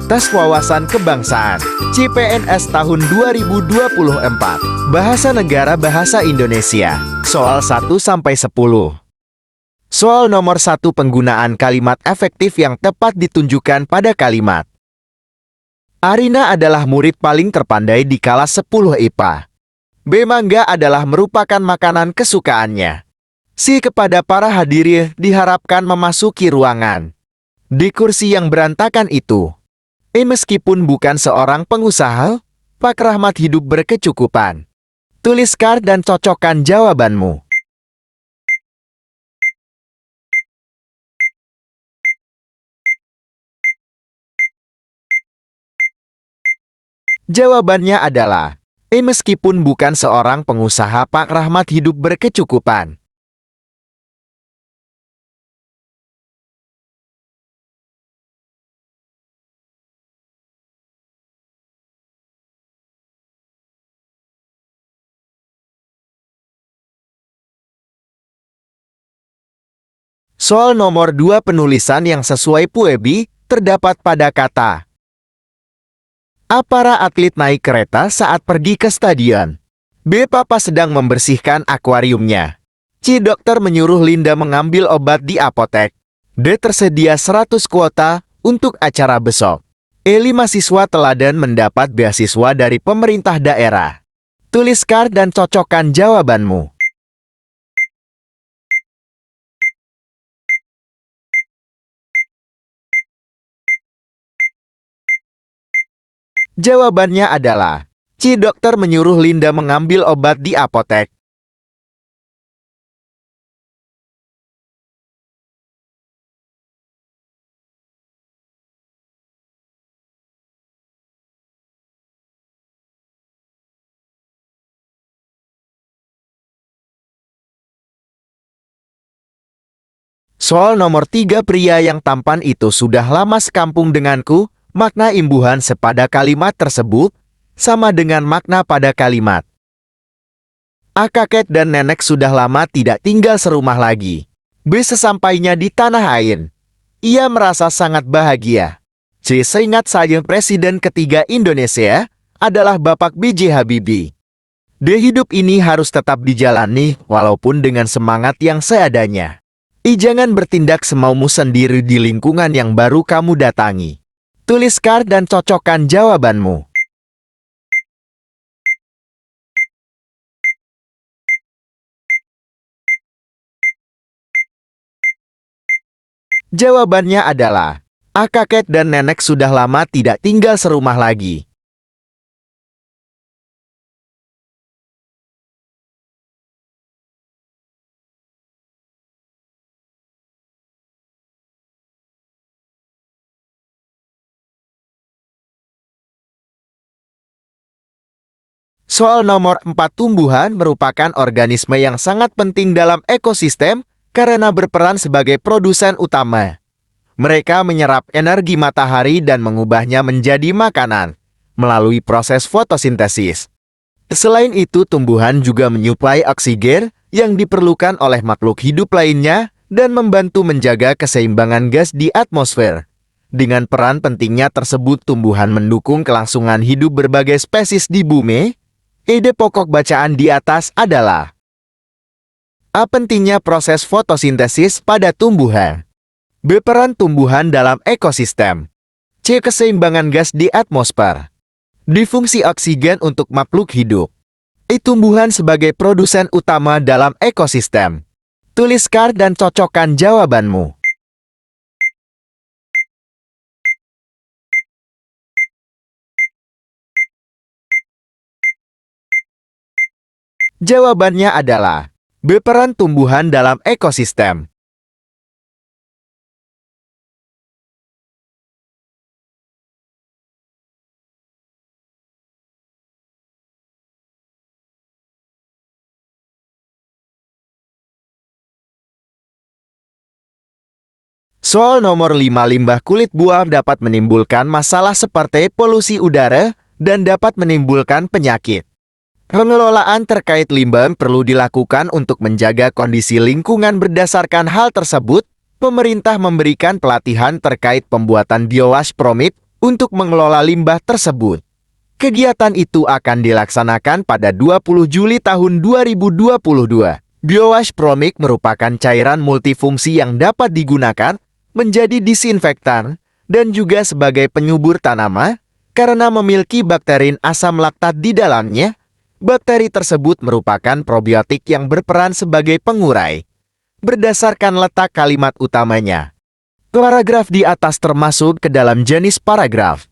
Tes Wawasan Kebangsaan CPNS tahun 2024. Bahasa Negara Bahasa Indonesia. Soal 1-10. Soal nomor 1, penggunaan kalimat efektif yang tepat ditunjukkan pada kalimat. Arina adalah murid paling terpandai di kelas 10 IPA. B. Mangga adalah merupakan makanan kesukaannya. C. Kepada para hadirin diharapkan memasuki ruangan. Di kursi yang berantakan itu. Meskipun bukan seorang pengusaha, Pak Rahmat hidup berkecukupan. Tuliskan dan cocokkan jawabanmu. Jawabannya adalah, meskipun bukan seorang pengusaha, Pak Rahmat hidup berkecukupan. Soal nomor 2, penulisan yang sesuai puebi terdapat pada kata. A. Para atlet naik kereta saat pergi ke stadion. B. Papa sedang membersihkan akuariumnya. C. Dokter menyuruh Linda mengambil obat di apotek. D. Tersedia 100 kuota untuk acara besok. E. 5 siswa teladan mendapat beasiswa dari pemerintah daerah. Tuliskan dan cocokkan jawabanmu. Jawabannya adalah C. Dokter menyuruh Linda mengambil obat di apotek. Soal nomor 3, pria yang tampan itu sudah lama sekampung denganku. Makna imbuhan sepada kalimat tersebut sama dengan makna pada kalimat. A. Kakek dan nenek sudah lama tidak tinggal serumah lagi. B. Sesampainya di tanah air, ia merasa sangat bahagia. C. Seingat saya Presiden ketiga Indonesia adalah Bapak B.J. Habibie. D. Hidup ini harus tetap dijalani walaupun dengan semangat yang seadanya. I. Jangan bertindak semaumu sendiri di lingkungan yang baru kamu datangi. Tuliskan dan cocokkan jawabanmu. Jawabannya adalah A. Kakek dan nenek sudah lama tidak tinggal serumah lagi. Soal nomor 4, tumbuhan merupakan organisme yang sangat penting dalam ekosistem karena berperan sebagai produsen utama. Mereka menyerap energi matahari dan mengubahnya menjadi makanan melalui proses fotosintesis. Selain itu, tumbuhan juga menyuplai oksigen yang diperlukan oleh makhluk hidup lainnya dan membantu menjaga keseimbangan gas di atmosfer. Dengan peran pentingnya tersebut, tumbuhan mendukung kelangsungan hidup berbagai spesies di bumi. Ide pokok bacaan di atas adalah A. Pentingnya proses fotosintesis pada tumbuhan. B. Peran tumbuhan dalam ekosistem. C. Keseimbangan gas di atmosfer. D. Fungsi oksigen untuk makhluk hidup. E. Tumbuhan sebagai produsen utama dalam ekosistem. Tuliskan dan cocokkan jawabanmu. Jawabannya adalah B. Peran tumbuhan dalam ekosistem. Soal nomor 5, limbah kulit buah dapat menimbulkan masalah seperti polusi udara dan dapat menimbulkan penyakit. Pengelolaan terkait limbah perlu dilakukan untuk menjaga kondisi lingkungan. Berdasarkan hal tersebut, pemerintah memberikan pelatihan terkait pembuatan biowash promit untuk mengelola limbah tersebut. Kegiatan itu akan dilaksanakan pada 20 Juli tahun 2022. BioWash Promix merupakan cairan multifungsi yang dapat digunakan menjadi disinfektan dan juga sebagai penyubur tanaman karena memiliki bakteri asam laktat di dalamnya. Bakteri tersebut merupakan probiotik yang berperan sebagai pengurai. Berdasarkan letak kalimat utamanya, paragraf di atas termasuk ke dalam jenis paragraf.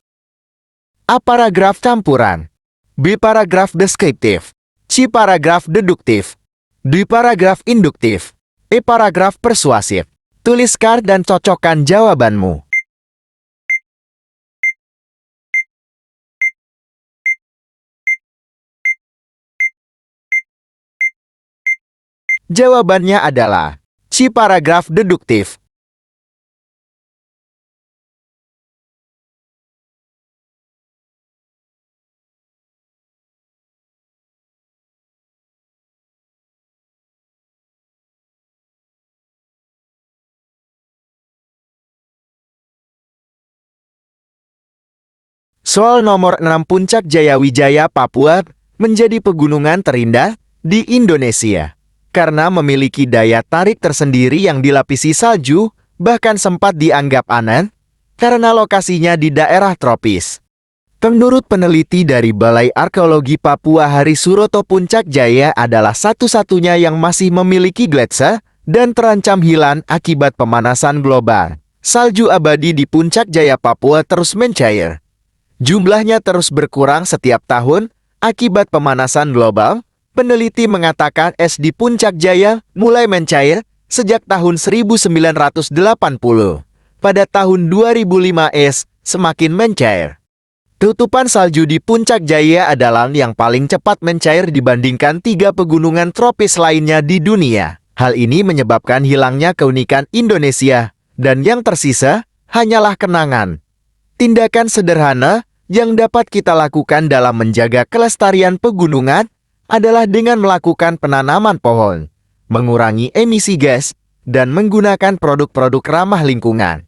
A. Paragraf campuran. B. Paragraf deskriptif. C. Paragraf deduktif. D. Paragraf induktif. E. Paragraf persuasif. Tuliskan dan cocokkan jawabanmu. Jawabannya adalah C. Paragraf deduktif. Soal nomor 6, Puncak Jaya Wijaya Papua menjadi pegunungan terindah di Indonesia karena memiliki daya tarik tersendiri yang dilapisi salju, bahkan sempat dianggap aneh karena lokasinya di daerah tropis. Menurut peneliti dari Balai Arkeologi Papua Hari Suroto, Puncak Jaya adalah satu-satunya yang masih memiliki gletser dan terancam hilang akibat pemanasan global. Salju abadi di Puncak Jaya Papua terus mencair. Jumlahnya terus berkurang setiap tahun akibat pemanasan global. Peneliti mengatakan es di Puncak Jaya mulai mencair sejak tahun 1980. Pada tahun 2005 es semakin mencair. Tutupan salju di Puncak Jaya adalah yang paling cepat mencair dibandingkan 3 pegunungan tropis lainnya di dunia. Hal ini menyebabkan hilangnya keunikan Indonesia, dan yang tersisa hanyalah kenangan. Tindakan sederhana yang dapat kita lakukan dalam menjaga kelestarian pegunungan adalah dengan melakukan penanaman pohon, mengurangi emisi gas, dan menggunakan produk-produk ramah lingkungan.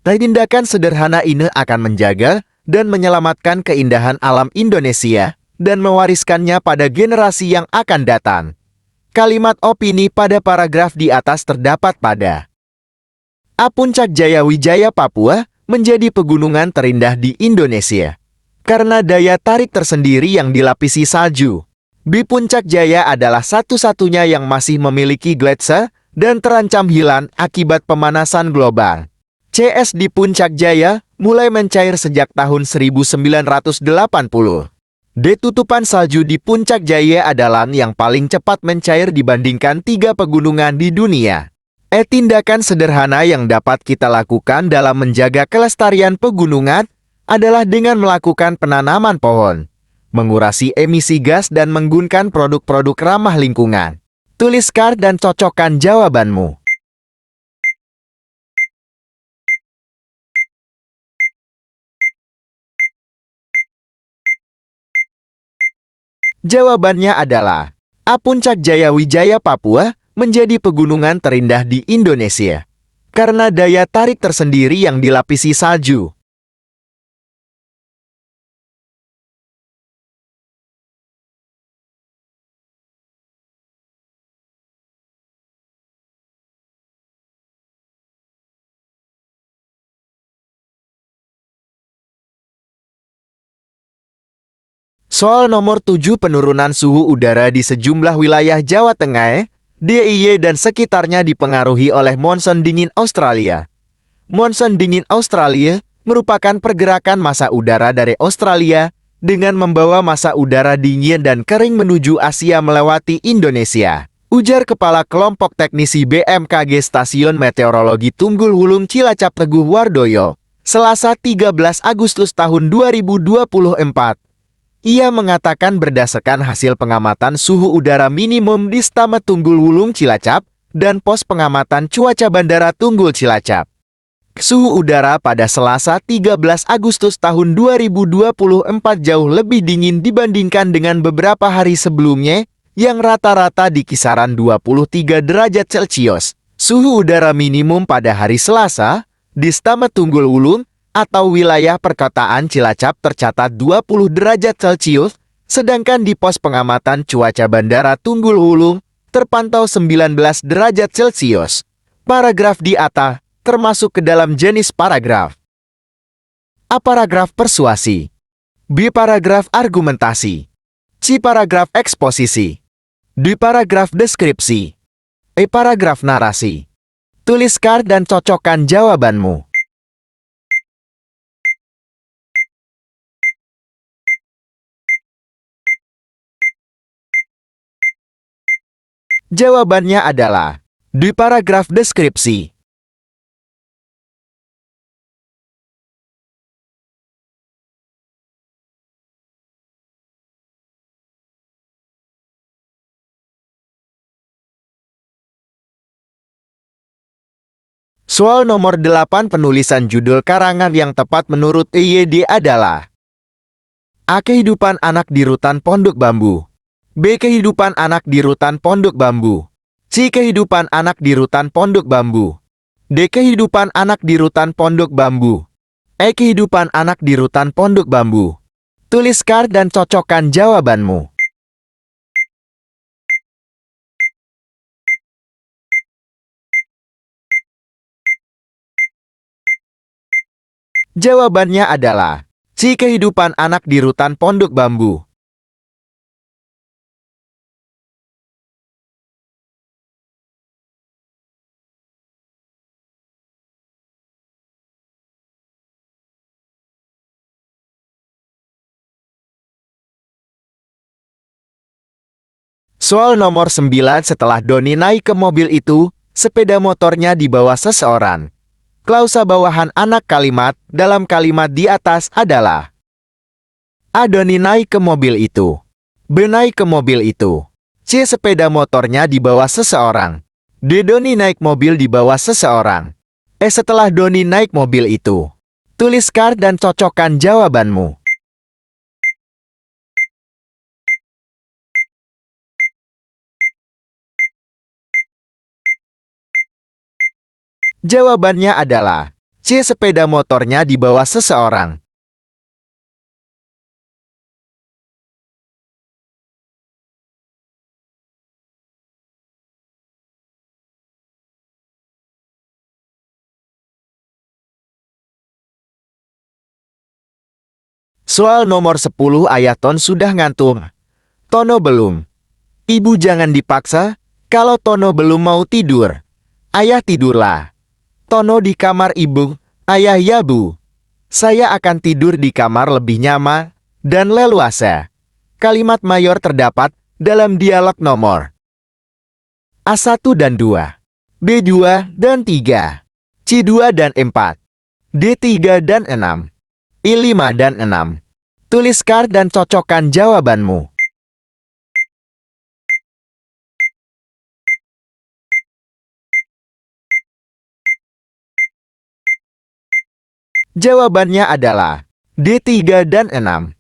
Tindakan sederhana ini akan menjaga dan menyelamatkan keindahan alam Indonesia dan mewariskannya pada generasi yang akan datang. Kalimat opini pada paragraf di atas terdapat pada A. Puncak Jaya Wijaya Papua menjadi pegunungan terindah di Indonesia karena daya tarik tersendiri yang dilapisi salju. B. Puncak Jaya adalah satu-satunya yang masih memiliki gletser dan terancam hilang akibat pemanasan global. CS di Puncak Jaya mulai mencair sejak tahun 1980. D. Tutupan salju di Puncak Jaya adalah yang paling cepat mencair dibandingkan 3 pegunungan di dunia. E. Tindakan sederhana yang dapat kita lakukan dalam menjaga kelestarian pegunungan adalah dengan melakukan penanaman pohon, mengurangi emisi gas, dan menggunakan produk-produk ramah lingkungan. Tuliskan dan cocokkan jawabanmu. Jawabannya adalah A. Puncak Jaya Wijaya Papua menjadi pegunungan terindah di Indonesia karena daya tarik tersendiri yang dilapisi salju. Soal nomor 7, penurunan suhu udara di sejumlah wilayah Jawa Tengah, DIY dan sekitarnya dipengaruhi oleh monsun dingin Australia. Monsun dingin Australia merupakan pergerakan massa udara dari Australia dengan membawa massa udara dingin dan kering menuju Asia melewati Indonesia. Ujar Kepala Kelompok Teknisi BMKG Stasiun Meteorologi Tunggul Wulung Cilacap Teguh Wardoyo, Selasa 13 Agustus tahun 2024. Ia mengatakan berdasarkan hasil pengamatan suhu udara minimum di Stama Tunggul Wulung Cilacap dan pos pengamatan cuaca Bandara Tunggul Cilacap, suhu udara pada Selasa 13 Agustus tahun 2024 jauh lebih dingin dibandingkan dengan beberapa hari sebelumnya yang rata-rata di kisaran 23 derajat Celcius. Suhu udara minimum pada hari Selasa di Stama Tunggul Wulung atau wilayah perkotaan Cilacap tercatat 20 derajat Celcius, sedangkan di pos pengamatan cuaca Bandara Tunggul Wulung terpantau 19 derajat Celcius. Paragraf di atas termasuk ke dalam jenis paragraf. A. Paragraf persuasi. B. Paragraf argumentasi. C. Paragraf eksposisi. D. Paragraf deskripsi. E. Paragraf narasi. Tuliskan dan cocokkan jawabanmu. Jawabannya adalah di paragraf deskripsi. Soal nomor 8 penulisan judul karangan yang tepat menurut EYD adalah A. Kehidupan anak di rutan pondok bambu. B. Kehidupan anak di rutan pondok bambu. C. Kehidupan anak di rutan pondok bambu. D. Kehidupan anak di rutan pondok bambu. E. Kehidupan anak di rutan pondok bambu. Tuliskan dan cocokkan jawabanmu. Jawabannya adalah C. Kehidupan anak di rutan pondok bambu. Soal nomor 9 setelah Doni naik ke mobil itu, sepeda motornya dibawa seseorang. Klausa bawahan anak kalimat dalam kalimat di atas adalah A. Doni naik ke mobil itu. B. Naik ke mobil itu. C. Sepeda motornya dibawa seseorang. D. Doni naik mobil dibawa seseorang. E. Setelah Doni naik mobil itu. Tuliskan dan cocokkan jawabanmu. Jawabannya adalah C. Sepeda motornya dibawa seseorang. Soal nomor 10 Ayaton sudah ngantuk. Tono belum. Ibu jangan dipaksa, kalau Tono belum mau tidur. Ayah tidurlah. Tono di kamar ibu. Ayah ya bu. Saya akan tidur di kamar lebih nyaman dan leluasa. Kalimat mayor terdapat dalam dialog nomor A1 dan 2, B2 dan 3, C2 dan 4, D3 dan 6, I5 dan 6. Tuliskan dan cocokkan jawabanmu. Jawabannya adalah D3 dan 6.